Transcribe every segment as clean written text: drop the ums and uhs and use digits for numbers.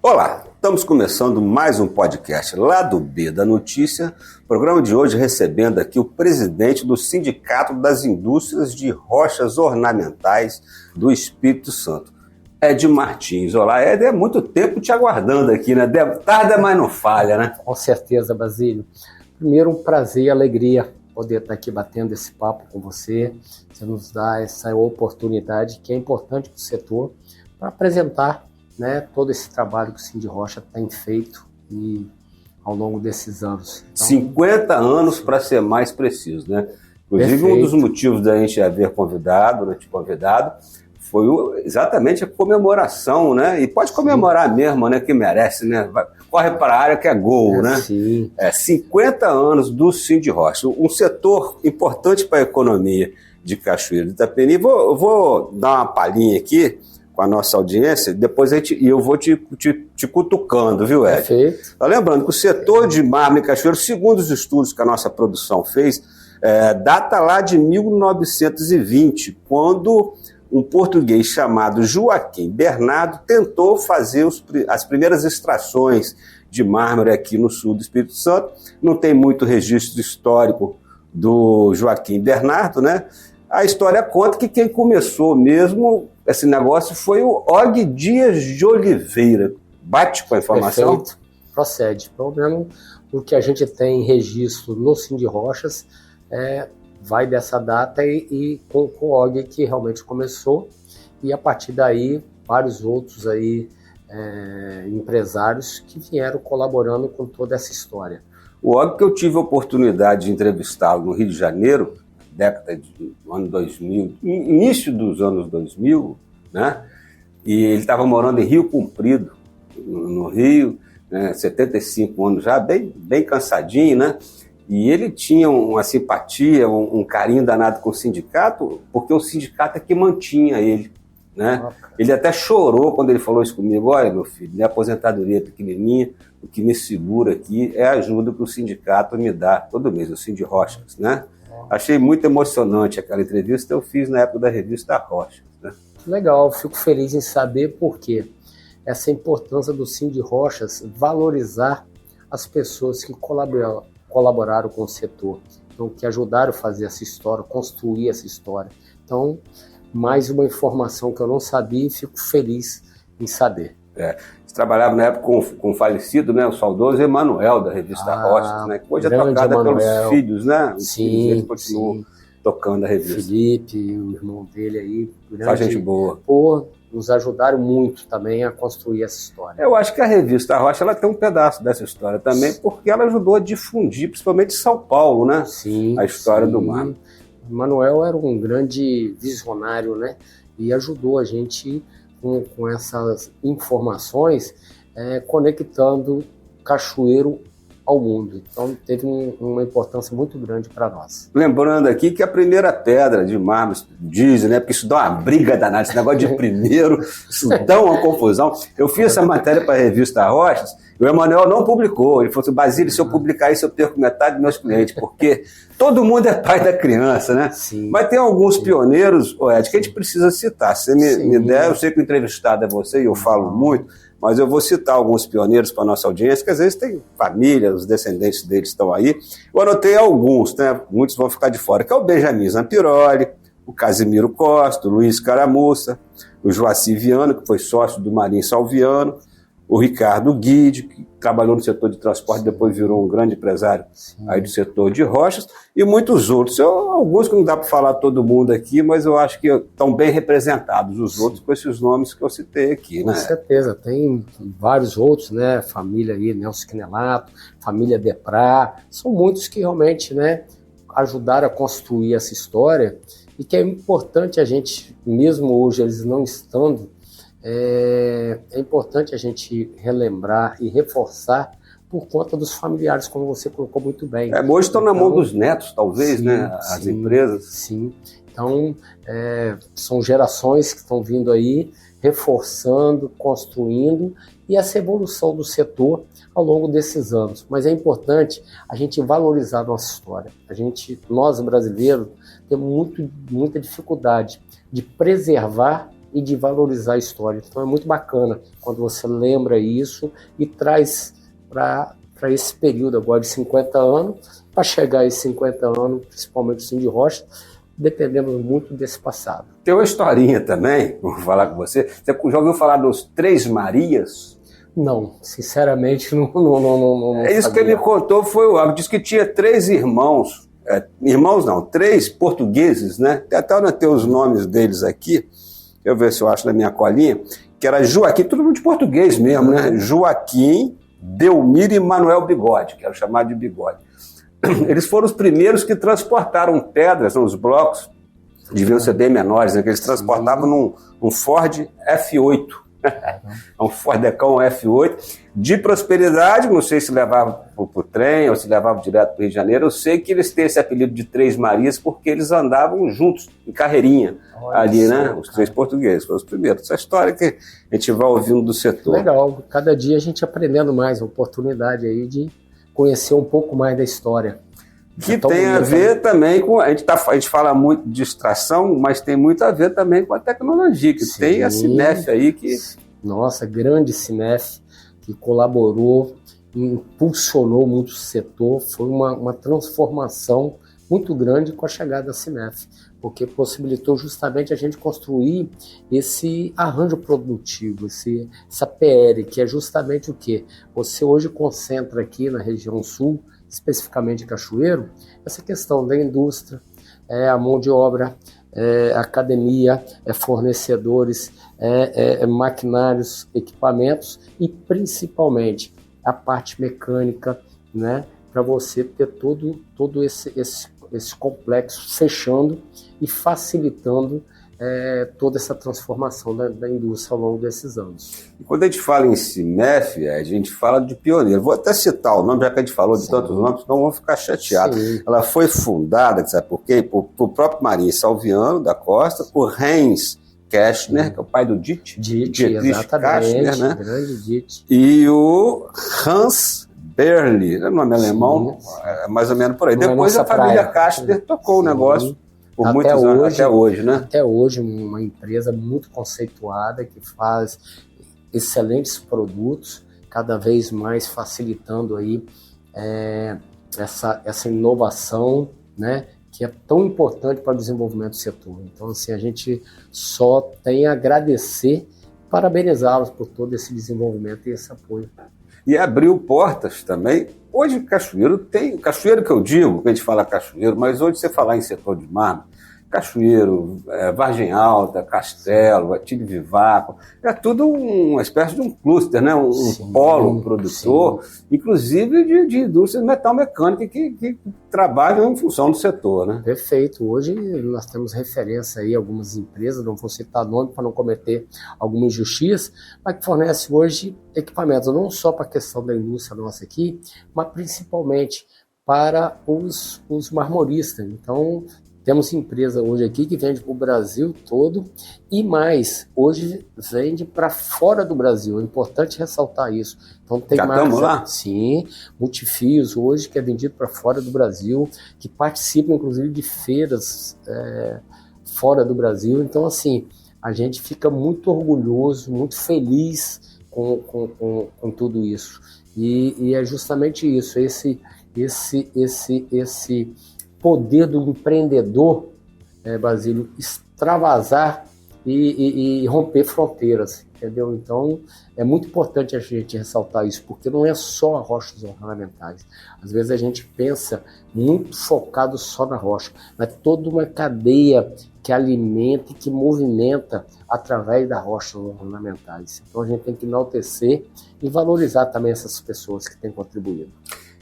Olá, estamos começando mais um podcast lá do B da Notícia. Programa de hoje recebendo aqui o presidente do Sindicato das Indústrias de Rochas Ornamentais do Espírito Santo, Ed Martins. Olá, Ed, é muito tempo te aguardando aqui, né? Tarda, mas não falha, né? Com certeza, Basílio. Primeiro, um prazer e alegria poder estar aqui batendo esse papo com você. Você nos dá essa oportunidade que é importante para o setor para apresentar, né, todo esse trabalho que o Sindirocha tem feito e ao longo desses anos. Então, 50 anos para ser mais preciso, né? Inclusive, perfeito. Um dos motivos da gente haver te convidado, foi exatamente a comemoração, né? E pode comemorar mesmo, né? Que merece, né? Corre para a área que é gol, né? Sim. 50 anos do Sindirocha, um setor importante para a economia de Cachoeiro de Itapemirim. Vou dar uma palhinha aqui com a nossa audiência, depois eu vou te cutucando, viu, Ed? Perfeito. Tá lembrando que o setor de mármore em Cachoeiro, segundo os estudos que a nossa produção fez, data lá de 1920, quando um português chamado Joaquim Bernardo tentou fazer as primeiras extrações de mármore aqui no sul do Espírito Santo. Não tem muito registro histórico do Joaquim Bernardo, né? A história conta que quem começou mesmo esse negócio foi o Og Dias de Oliveira. Bate com a informação? Perfeito. Procede. Pelo menos o que a gente tem em registro no Sindirochas vai dessa data e com o Og que realmente começou, e a partir daí vários outros aí, empresários que vieram colaborando com toda essa história. O Og que eu tive a oportunidade de entrevistá-lo no Rio de Janeiro, década do ano 2000, início dos anos 2000, né? E ele estava morando em Rio Comprido, no Rio, né? 75 anos já, bem cansadinho, né? E ele tinha uma simpatia, um carinho danado com o sindicato, porque o sindicato é que mantinha ele, né? Ele até chorou quando ele falou isso comigo: olha, meu filho, minha aposentadoria é pequenininha, o que me segura aqui é a ajuda que o sindicato me dá todo mês, o Sindirochas, né? Achei muito emocionante aquela entrevista, eu fiz na época da revista Rochas, né? Legal, fico feliz em saber por quê. Essa importância do Sindirochas valorizar as pessoas que colaboraram com o setor, então, que ajudaram a fazer essa história, construir essa história. Então, mais uma informação que eu não sabia e fico feliz em saber. Você trabalhava na época com o falecido, né, o saudoso Emanuel, da revista Rochas, né, que hoje é tocada Emanuel. Pelos filhos, né? Os sim, filhos dele continuam tocando a revista. Felipe, o irmão dele aí, Só gente boa. Nos ajudaram muito também a construir essa história. Eu acho que a revista Rocha ela tem um pedaço dessa história também, porque ela ajudou a difundir, principalmente em São Paulo, né? Sim, a história do mar. Manuel era um grande visionário, né? E ajudou a gente com essas informações, conectando Cachoeiro ao mundo. Então teve uma importância muito grande para nós. Lembrando aqui que a primeira pedra de mármore, dizem, né? Porque isso dá uma briga danada, esse negócio de primeiro, isso dá uma confusão. Eu fiz essa matéria para a revista Rochas, e o Emanuel não publicou. Ele falou assim: Basílio, se eu publicar isso, eu perco metade dos meus clientes, porque todo mundo é pai da criança, né? Sim. Mas tem alguns pioneiros, Ed, que a gente precisa citar. Se você me der, eu sei que o entrevistado é você e eu falo muito, mas eu vou citar alguns pioneiros para a nossa audiência, que às vezes tem família, os descendentes deles estão aí. Eu anotei alguns, né? Muitos vão ficar de fora, que é o Benjamin Zampiroli, o Casimiro Costa, o Luiz Caramuça, o Joaci Viana, que foi sócio do Marinho Salviano, o Ricardo Guide, que trabalhou no setor de transporte, depois virou um grande empresário aí do setor de rochas, e muitos outros. Alguns que não dá para falar todo mundo aqui, mas eu acho que estão bem representados, os outros, com esses nomes que eu citei aqui, né? Com certeza, tem vários outros, né? Família aí, Nelson Quinelato, família Deprá, são muitos que realmente, né, ajudaram a construir essa história, e que é importante a gente, mesmo hoje eles não estando, é importante a gente relembrar e reforçar por conta dos familiares, como você colocou muito bem. Hoje estão na mão dos netos, talvez, sim, né? As empresas. Sim, então são gerações que estão vindo aí, reforçando, construindo, e essa evolução do setor ao longo desses anos. Mas é importante a gente valorizar a nossa história. Nós brasileiros, temos muita dificuldade de preservar e de valorizar a história. Então é muito bacana quando você lembra isso e traz para esse período agora de 50 anos, para chegar a esses 50 anos, principalmente o Cindy Rocha, dependemos muito desse passado. Tem uma historinha também, vou falar com você. Você já ouviu falar dos Três Marias? Não, sinceramente, não É isso sabia. que ele me contou, foi o algo. Diz que tinha 3 irmãos. Irmãos não, 3 portugueses, né? Até anotei os nomes deles aqui. Deixa eu ver se eu acho na minha colinha. Que era Joaquim, todo mundo de português mesmo, né? Joaquim, Delmiro e Manuel Bigode, que era chamado de Bigode. Eles foram os primeiros que transportaram pedras, os blocos deviam ser bem menores, né? Que eles transportavam num Ford F8, um Fordecão F8, de Prosperidade, não sei se levava para o trem ou se levava direto para o Rio de Janeiro. Eu sei que eles têm esse apelido de Três Marias porque eles andavam juntos, em carreirinha, ali, né? Os 3 portugueses, foram os primeiros. Essa história que a gente vai ouvindo do setor. Legal, cada dia a gente aprendendo mais, oportunidade aí de conhecer um pouco mais da história. Que tem a ver também com... A gente fala muito de distração, mas tem muito a ver também com a tecnologia, que Sim. tem a Cinef aí que... Nossa, grande Cinef, que colaborou, impulsionou muito o setor, foi uma transformação muito grande com a chegada da Cinef, porque possibilitou justamente a gente construir esse arranjo produtivo, essa PR, que é justamente o quê? Você hoje concentra aqui na região sul, especificamente Cachoeiro, essa questão da indústria, a mão de obra, academia, fornecedores, maquinários, equipamentos e principalmente a parte mecânica, né, para você ter todo esse complexo fechando e facilitando toda essa transformação da indústria ao longo desses anos. E quando a gente fala em Cinef, a gente fala de pioneiro. Vou até citar o nome, já que a gente falou de tantos nomes, senão vão ficar chateados. Sim. Ela foi fundada, sabe por quê? Por próprio Marinho Salviano da Costa, por Heinz Kestner, que é o pai do Dietrich exatamente, né? Grande Dietrich. E o Hans Berli, é nome alemão, mais ou menos por aí. Depois a família Kastner tocou o negócio por muitos anos, até hoje, né? Até hoje, uma empresa muito conceituada que faz excelentes produtos, cada vez mais facilitando aí essa inovação, né, que é tão importante para o desenvolvimento do setor. Então, assim, a gente só tem a agradecer, parabenizá-los por todo esse desenvolvimento e esse apoio. E abriu portas também. Hoje Cachoeiro tem, Cachoeiro que eu digo, que a gente fala Cachoeiro, mas hoje você falar em setor de mármore, Cachoeiro, Vargem Alta, Castelo, Atílio Vivaco, é tudo uma espécie de um cluster, né? um polo produtor, inclusive de indústrias metal-mecânica que trabalham em função do setor, né? Perfeito. Hoje nós temos referência aí a algumas empresas, não vou citar nome para não cometer alguma injustiça, mas que fornecem hoje equipamentos não só para a questão da indústria nossa aqui, mas principalmente para os marmoristas. Então, temos empresa hoje aqui que vende para o Brasil todo e mais, hoje vende para fora do Brasil. É importante ressaltar isso. Então tem estamos lá? Sim, Multifios hoje que é vendido para fora do Brasil, que participa inclusive de feiras fora do Brasil. Então assim, a gente fica muito orgulhoso, muito feliz com tudo isso. E é justamente isso, esse poder do empreendedor, Basílio, extravasar e romper fronteiras, entendeu? Então, é muito importante a gente ressaltar isso, porque não é só rochas ornamentais. Às vezes a gente pensa muito focado só na rocha, mas toda uma cadeia que alimenta e que movimenta através das rochas ornamentais. Então, a gente tem que enaltecer e valorizar também essas pessoas que têm contribuído.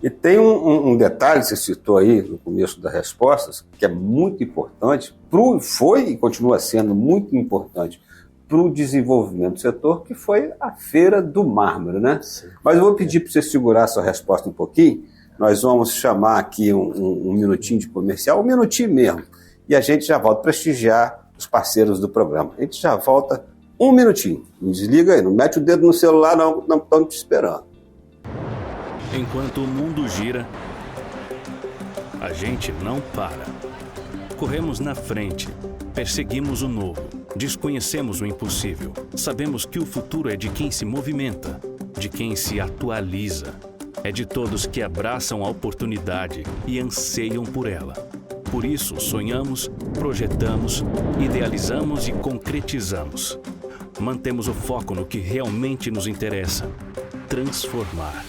E tem um detalhe que você citou aí no começo das respostas, que é muito importante, foi e continua sendo muito importante para o desenvolvimento do setor, que foi a Feira do Mármore, né? Sim. Mas eu vou pedir para você segurar a sua resposta um pouquinho, nós vamos chamar aqui um minutinho de comercial, um minutinho mesmo, e a gente já volta a prestigiar os parceiros do programa. A gente já volta um minutinho, não desliga aí, não mete o dedo no celular não estamos te esperando. Enquanto o mundo gira, a gente não para. Corremos na frente, perseguimos o novo, Desconhecemos o impossível. Sabemos que o futuro é de quem se movimenta, de quem se atualiza. É de todos que abraçam a oportunidade e anseiam por ela. Por isso, sonhamos, projetamos, idealizamos e concretizamos. Mantemos o foco no que realmente nos interessa: transformar.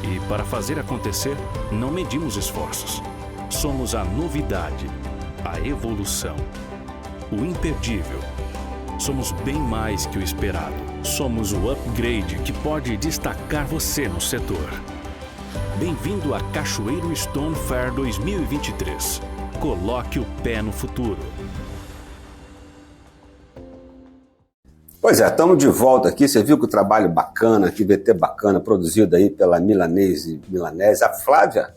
E para fazer acontecer, não medimos esforços. Somos a novidade, a evolução, o imperdível. Somos bem mais que o esperado. Somos o upgrade que pode destacar você no setor. Bem-vindo a Cachoeiro Stone Fair 2023. Coloque o pé no futuro. Pois é, estamos de volta aqui. Você viu que o trabalho bacana, que VT bacana, produzido aí pela Milanese, a Flávia,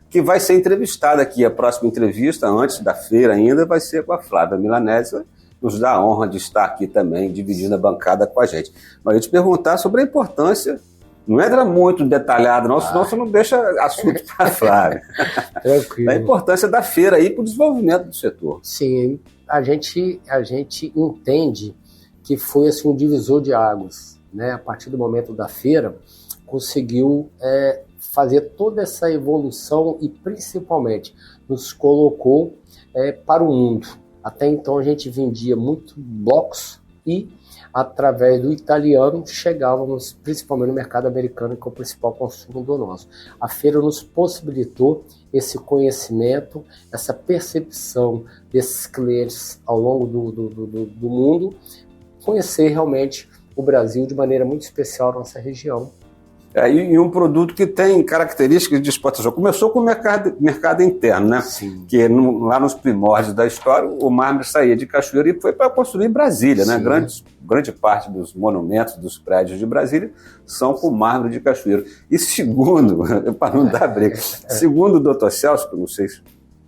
que vai ser entrevistada aqui. A próxima entrevista, antes da feira ainda, vai ser com a Flávia Milanese. Nos dá a honra de estar aqui também, dividindo a bancada com a gente. Mas eu te perguntar sobre a importância. Não entra muito detalhado, não, senão você não deixa assunto para a Flávia. Tranquilo. A importância da feira aí para o desenvolvimento do setor. Sim, a gente entende que foi assim, um divisor de águas, né? A partir do momento da feira, conseguiu fazer toda essa evolução e principalmente nos colocou para o mundo. Até então a gente vendia muito blocos e através do italiano chegávamos principalmente no mercado americano, que é o principal consumidor nosso. A feira nos possibilitou esse conhecimento, essa percepção desses clientes ao longo do mundo, conhecer realmente o Brasil de maneira muito especial na nossa região. E um produto que tem características de exportação. Começou com o mercado interno, né? Sim. Que lá nos primórdios da história, o mármore saía de Cachoeiro e foi para construir Brasília, né? Grande parte dos monumentos, dos prédios de Brasília são com mármore de Cachoeiro. E segundo, para não dar briga, segundo o Dr. Celso, que eu não sei se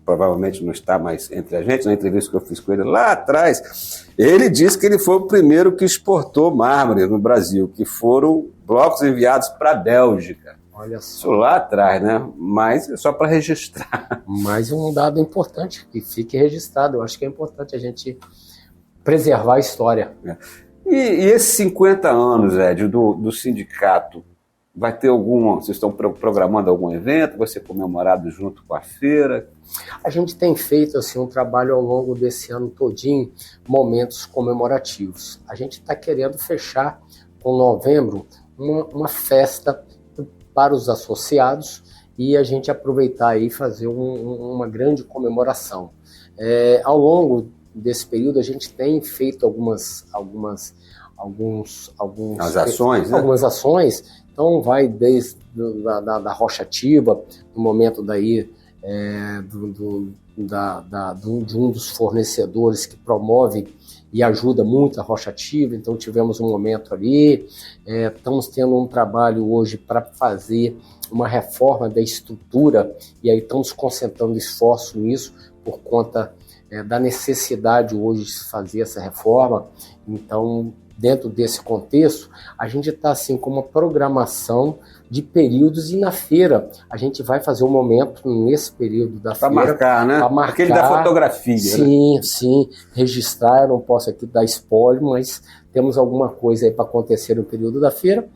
provavelmente não está mais entre a gente, na entrevista que eu fiz com ele lá atrás, ele disse que ele foi o primeiro que exportou mármore no Brasil, que foram blocos enviados para a Bélgica. Olha só. Isso lá atrás, né? Mas é só para registrar. Mais um dado importante, que fique registrado. Eu acho que é importante a gente preservar a história. E esses 50 anos, Ed, do sindicato, vai ter vocês estão programando algum evento? Vai ser comemorado junto com a feira? A gente tem feito assim, um trabalho ao longo desse ano todinho, momentos comemorativos. A gente está querendo fechar com novembro uma festa para os associados e a gente aproveitar aí e fazer uma grande comemoração. Ao longo desse período a gente tem feito algumas ações, né? Algumas ações. Então vai desde da Rocha Ativa, no momento daí de um dos fornecedores que promove e ajuda muito a Rocha Ativa, então tivemos um momento ali, estamos tendo um trabalho hoje para fazer uma reforma da estrutura e aí estamos concentrando esforço nisso por conta da necessidade hoje de se fazer essa reforma. Então, dentro desse contexto, a gente está assim com uma programação de períodos e na feira a gente vai fazer um momento nesse período da feira. Para marcar, né? Para marcar. Aquele da fotografia. Sim, né? Sim. Registrar, eu não posso aqui dar spoiler, mas temos alguma coisa aí para acontecer no período da feira.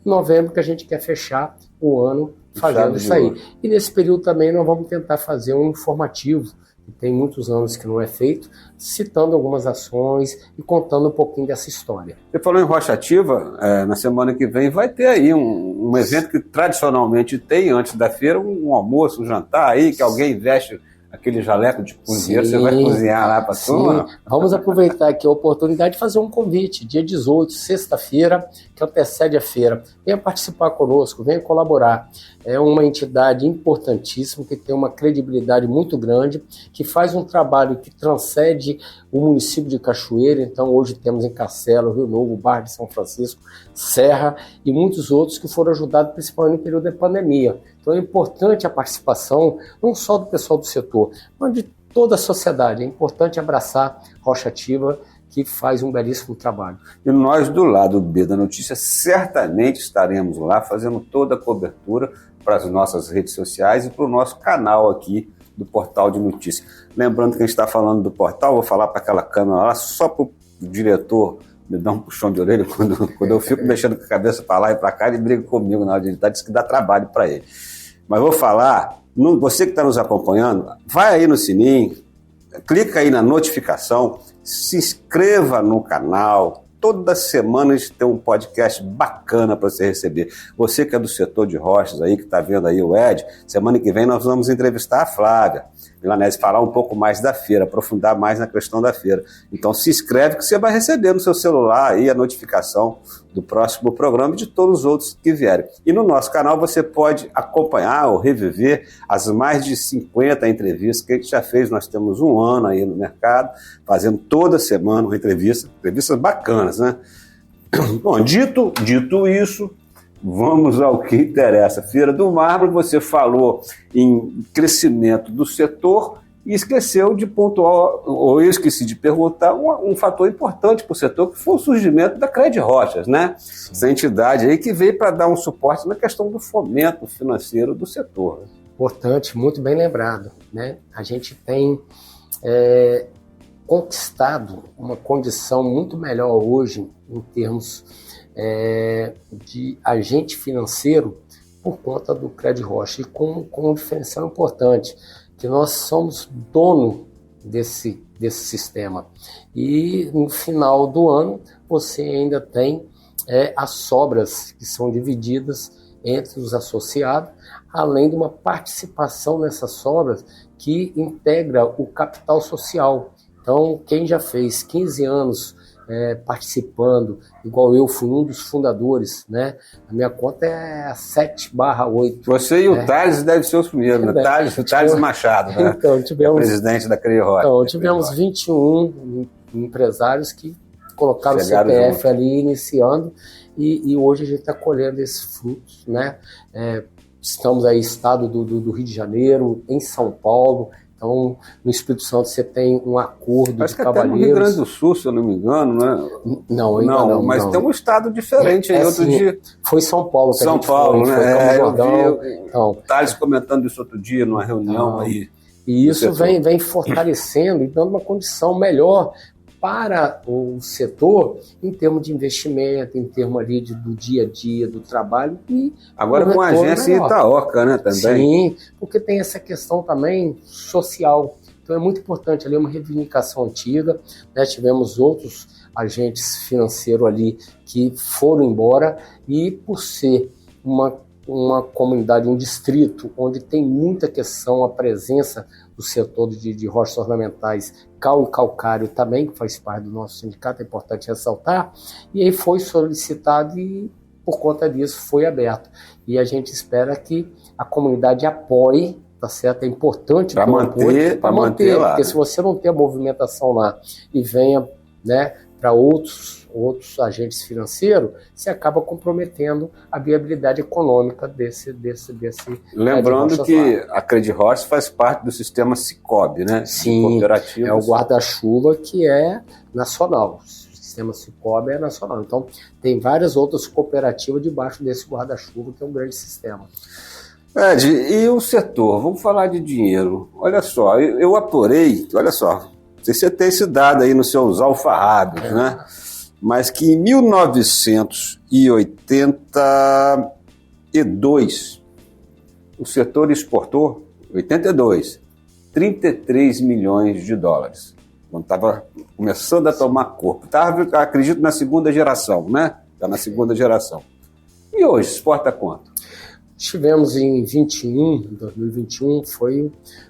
Em novembro que a gente quer fechar o ano fazendo isso aí. E nesse período também nós vamos tentar fazer um informativo, que tem muitos anos que não é feito, citando algumas ações e contando um pouquinho dessa história. Você falou em Rocha Ativa, na semana que vem vai ter aí um evento que tradicionalmente tem antes da feira, um almoço, um jantar aí, que alguém veste aquele jaleco de cozinheiro, você vai cozinhar lá para a turma? Vamos aproveitar aqui a oportunidade de fazer um convite, dia 18, sexta-feira, que antecede a feira. Venha participar conosco, venha colaborar. É uma entidade importantíssima, que tem uma credibilidade muito grande, que faz um trabalho que transcende o município de Cachoeiro. Então hoje temos em Castelo, Rio Novo, Barra de São Francisco, Serra e muitos outros que foram ajudados principalmente no período da pandemia. Então é importante a participação, não só do pessoal do setor, mas de toda a sociedade. É importante abraçar Rocha Ativa, que faz um belíssimo trabalho. E nós, do lado B da notícia, certamente estaremos lá fazendo toda a cobertura para as nossas redes sociais e para o nosso canal aqui do Portal de Notícias. Lembrando que a gente está falando do portal, vou falar para aquela câmera lá só para o o diretor me dá um puxão de orelha quando eu fico mexendo com a cabeça para lá e para cá, ele briga comigo na hora de editar, diz que dá trabalho para ele. Mas vou falar, você que está nos acompanhando, vai aí no sininho, clica aí na notificação, se inscreva no canal. Toda semana a gente tem um podcast bacana para você receber. Você que é do setor de rochas aí, que está vendo aí o Ed, semana que vem nós vamos entrevistar a Flávia Milanese, falar um pouco mais da feira, aprofundar mais na questão da feira. Então se inscreve que você vai receber no seu celular aí a notificação do próximo programa e de todos os outros que vierem. E no nosso canal você pode acompanhar ou reviver as mais de 50 entrevistas que a gente já fez. Nós temos um ano aí no mercado, fazendo toda semana uma entrevistas bacanas, né? Bom, dito isso, vamos ao que interessa. Feira do Mármore, você falou em crescimento do setor e esqueceu de pontuar, ou eu esqueci de perguntar, um fator importante para o setor, que foi o surgimento da Cred Rochas, né? Sim. Essa entidade aí que veio para dar um suporte na questão do fomento financeiro do setor. Importante, muito bem lembrado, né? A gente tem conquistado uma condição muito melhor hoje em termos de agente financeiro por conta do Cred Rocha, e com um diferencial importante, que nós somos dono desse sistema. E no final do ano você ainda tem as sobras que são divididas entre os associados, além de uma participação nessas sobras que integra o capital social. Então, quem já fez 15 anos participando, igual eu fui um dos fundadores, né? A minha conta é 7/8. Você e o Thales devem ser os primeiros, né? O Thales Machado, né? Então, presidente da Cred Rocha. Então, tivemos 21 empresários que colocaram chegaram o CPF junto ali iniciando, e hoje a gente está colhendo esses frutos, né? Estamos aí, estado do Rio de Janeiro, em São Paulo. Então, no Espírito Santo você tem um acordo Parece de que cavalheiros. até no Rio Grande do Sul, se eu não me engano, né? Não, mas tem um estado diferente aí, outro assim, dia. Foi São Paulo que São a gente Paulo, foi, né? Campo Jordão. Então, Thales comentando isso outro dia numa reunião aí. E isso vem fortalecendo e dando uma condição melhor para o setor em termos de investimento, em termos ali do dia a dia, do trabalho. E agora com a agência Itaoca, né, também. Sim, porque tem essa questão também social. Então é muito importante ali, uma reivindicação antiga, né? Tivemos outros agentes financeiros ali que foram embora, e por ser uma comunidade, um distrito onde tem muita questão, a presença do setor de rochas ornamentais, cal e calcário também, que faz parte do nosso sindicato, é importante ressaltar, e aí foi solicitado e por conta disso foi aberto. E a gente espera que a comunidade apoie, tá certo? É importante para manter, lá, porque se você não tem a movimentação lá e venha, né, para outros agentes financeiros, você acaba comprometendo a viabilidade econômica desse Lembrando que a Cred Rocha faz parte do sistema Cicobi, né? Sim, é o guarda-chuva que é nacional. O sistema Cicobi é nacional. Então, tem várias outras cooperativas debaixo desse guarda-chuva, que é um grande sistema. Ed, e o setor? Vamos falar de dinheiro. Olha só, eu apurei, olha só, não sei se você tem esse dado aí nos seus alfarrábios, né? Mas que em 1982 o setor exportou, 33 milhões de dólares. Quando estava começando a tomar corpo. Estava, acredito, na segunda geração, né? Está na segunda geração. E hoje, exporta quanto? Tivemos em 2021, foi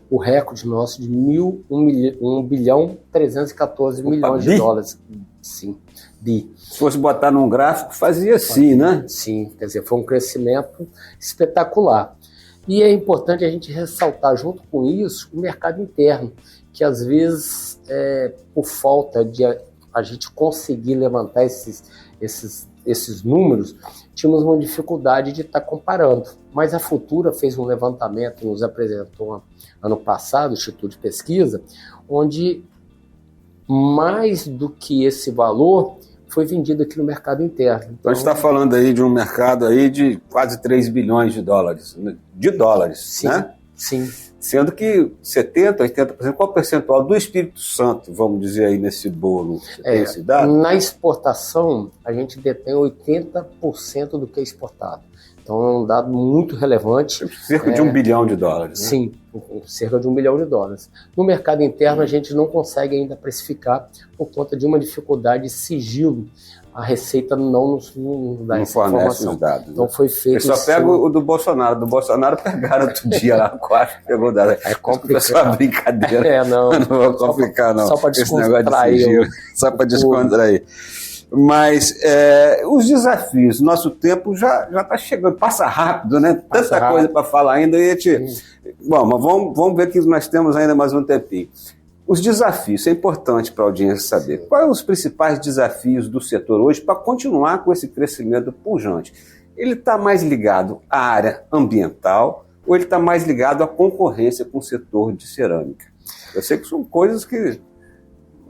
o recorde nosso de 1 bilhão 314 milhões de dólares. Sim, bi. Se fosse botar num gráfico, fazia assim, né? Sim, quer dizer, foi um crescimento espetacular. E é importante a gente ressaltar, junto com isso, o mercado interno, que às vezes, por falta de a gente conseguir levantar esses números, tínhamos uma dificuldade de estar comparando. Mas a Futura fez um levantamento, nos apresentou ano passado, o Instituto de Pesquisa, onde mais do que esse valor foi vendido aqui no mercado interno. Então a gente está falando aí de um mercado aí de quase 3 bilhões de dólares. De dólares, sim, né? Sim. Sendo que 70%, 80%, qual o percentual do Espírito Santo, vamos dizer aí, nesse bolo? Você tem esse dado? Na exportação, a gente detém 80% do que é exportado. Então é um dado muito relevante. Cerca de $1 bilhão. Né? Sim, cerca de $1 bilhão. No mercado interno, a gente não consegue ainda precificar por conta de uma dificuldade de sigilo. A Receita não nos dá essa fornece informação. Os dados. Então foi feito. Eu só pego o do Bolsonaro. Do Bolsonaro pegaram outro dia lá, quase pegou o dado. É complicado. É só uma brincadeira. Não vou complicar, não. Só para descontrair. Só para descontrair. Mas os desafios, nosso tempo já está chegando, passa rápido, né? Tanta coisa para falar ainda. Bom, mas vamos ver que nós temos ainda mais um tempinho. Os desafios, isso é importante para a audiência saber. Quais são os principais desafios do setor hoje para continuar com esse crescimento pujante? Ele está mais ligado à área ambiental ou ele está mais ligado à concorrência com o setor de cerâmica? Eu sei que são coisas que...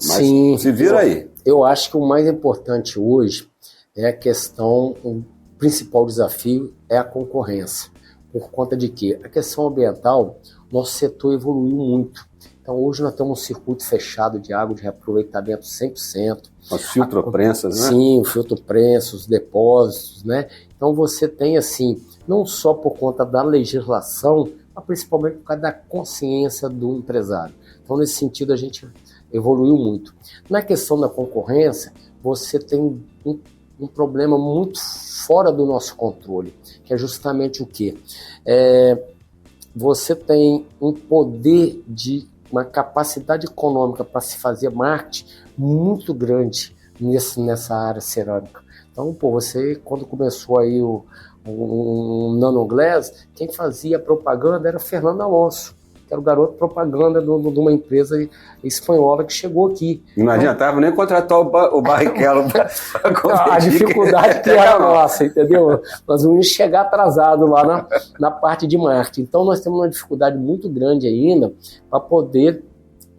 Mas sim, se vira aí. Eu acho que o mais importante hoje é a questão, o principal desafio é a concorrência. Por conta de que a questão ambiental, nosso setor evoluiu muito. Então hoje nós temos um circuito fechado de água de reaproveitamento 100%. Os filtroprensas, né? Sim, o filtroprensa, os depósitos, né? Então você tem assim, não só por conta da legislação, mas principalmente por causa da consciência do empresário. Então nesse sentido a gente evoluiu muito. Na questão da concorrência, você tem um problema muito fora do nosso controle, que é justamente o quê? Você tem um poder de uma capacidade econômica para se fazer marketing muito grande nessa área cerâmica. Então, você, quando começou aí o Nanoglass, quem fazia propaganda era Fernando Alonso, que era o garoto propaganda de uma empresa espanhola que chegou aqui. Não adiantava nem contratar o Barrichello para competir. A dificuldade que era nossa, entendeu? Nós vamos chegar atrasado lá na parte de marketing. Então nós temos uma dificuldade muito grande ainda para poder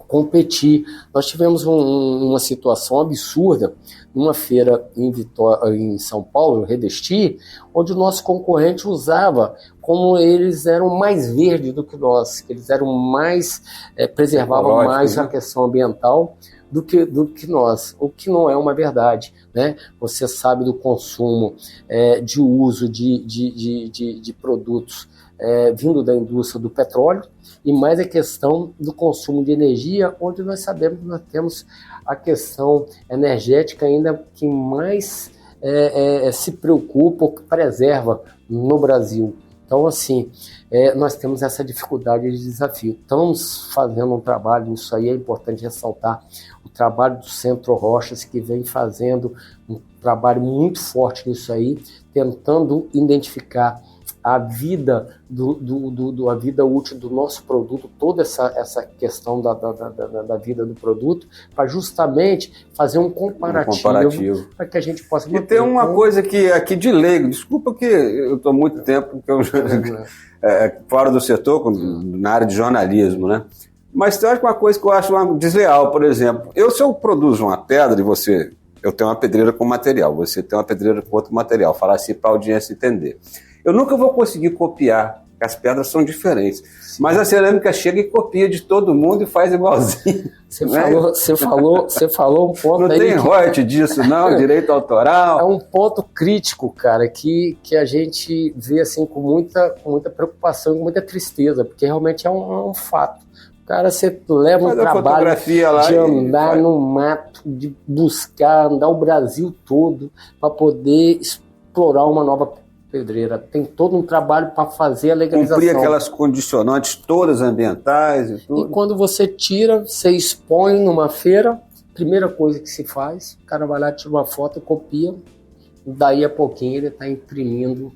competir. Nós tivemos uma situação absurda numa feira em São Paulo, Redestir, onde o nosso concorrente usava como eles eram mais verdes do que nós, que eles eram mais, preservavam mais a questão ambiental do que nós, o que não é uma verdade, né? Você sabe do consumo de uso de produtos vindo da indústria do petróleo, e mais a questão do consumo de energia, onde nós sabemos que nós temos a questão energética ainda que mais se preocupa ou que preserva no Brasil. Então, assim, nós temos essa dificuldade de desafio. Estamos fazendo um trabalho, isso aí é importante ressaltar, o trabalho do Centro Rochas, que vem fazendo um trabalho muito forte nisso aí, tentando identificar a vida a vida útil do nosso produto, toda essa questão da vida do produto, para justamente fazer um comparativo. Para que a gente possa... E tem uma coisa que aqui de leigo, desculpa que eu estou muito tempo fora do setor, na área de jornalismo, né? Mas tem uma coisa que eu acho desleal, por exemplo. Se eu produzo uma pedra e eu tenho uma pedreira com material, você tem uma pedreira com outro material, falar assim para a audiência entender. Eu nunca vou conseguir copiar, porque as pedras são diferentes. Sim. Mas a cerâmica chega e copia de todo mundo e faz igualzinho. Você falou um ponto não aí. Não tem royalties disso, não, direito autoral. É um ponto crítico, cara, que a gente vê assim, com muita preocupação e com muita tristeza, porque realmente é um fato. Cara, você leva um trabalho de andar no mato, de buscar, andar o Brasil todo para poder explorar uma nova pedreira. Tem todo um trabalho para fazer a legalização. Cumprir aquelas condicionantes todas ambientais e tudo. E quando você tira, você expõe numa feira, primeira coisa que se faz, o cara vai lá, tira uma foto, copia, daí a pouquinho ele está imprimindo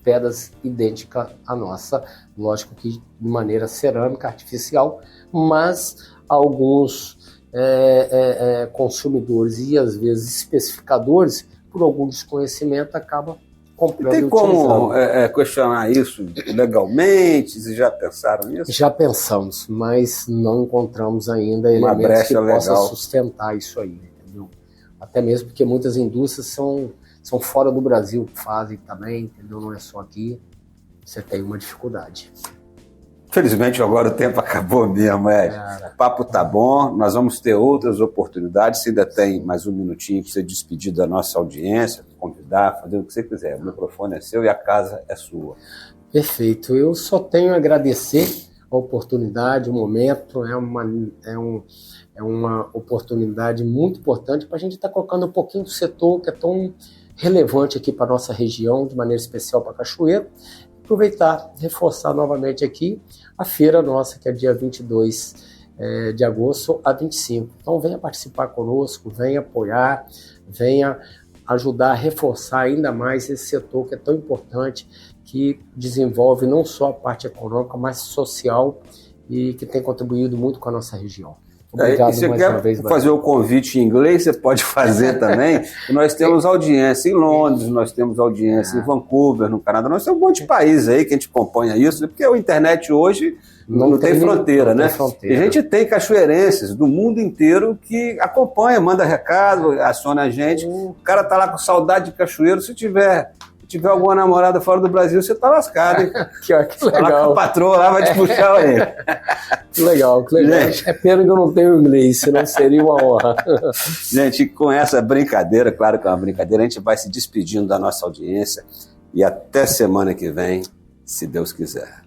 pedras idênticas à nossa, lógico que de maneira cerâmica, artificial, mas alguns consumidores e às vezes especificadores, por algum desconhecimento, acabam comprando. Tem como questionar isso legalmente? Vocês já pensaram nisso? Já pensamos, mas não encontramos ainda elementos que possam sustentar isso aí, entendeu? Até mesmo porque muitas indústrias são fora do Brasil que fazem também, entendeu? Não é só aqui, você tem uma dificuldade. Infelizmente agora o tempo acabou mesmo, O papo tá bom, nós vamos ter outras oportunidades, se ainda tem mais um minutinho para você despedir da nossa audiência, convidar, fazer o que você quiser. O microfone é seu e a casa é sua. Perfeito, eu só tenho a agradecer a oportunidade, o momento, é uma oportunidade muito importante para a gente estar colocando um pouquinho do setor que é tão relevante aqui para a nossa região, de maneira especial para Cachoeiro. Aproveitar, reforçar novamente aqui a feira nossa, que é dia 22 de agosto a 25. Então venha participar conosco, venha apoiar, venha ajudar a reforçar ainda mais esse setor que é tão importante, que desenvolve não só a parte econômica, mas social e que tem contribuído muito com a nossa região. Obrigado se você mais quer uma vez, fazer o convite em inglês, você pode fazer também. Nós temos audiência em Londres, nós temos audiência em Vancouver, no Canadá. Nós temos um monte de países aí que a gente acompanha isso, porque a internet hoje não tem fronteira, né? E a gente tem cachoeirenses do mundo inteiro que acompanha, manda recado, aciona a gente. O cara tá lá com saudade de cachoeiro. Se tiver alguma namorada fora do Brasil, você tá lascado, hein? Que legal. Lá com a patroa lá vai te puxar a orelha. Que legal, que legal. Gente, é pena que eu não tenho inglês, senão seria uma honra. Gente, com essa brincadeira, claro que é uma brincadeira, a gente vai se despedindo da nossa audiência e até semana que vem, se Deus quiser.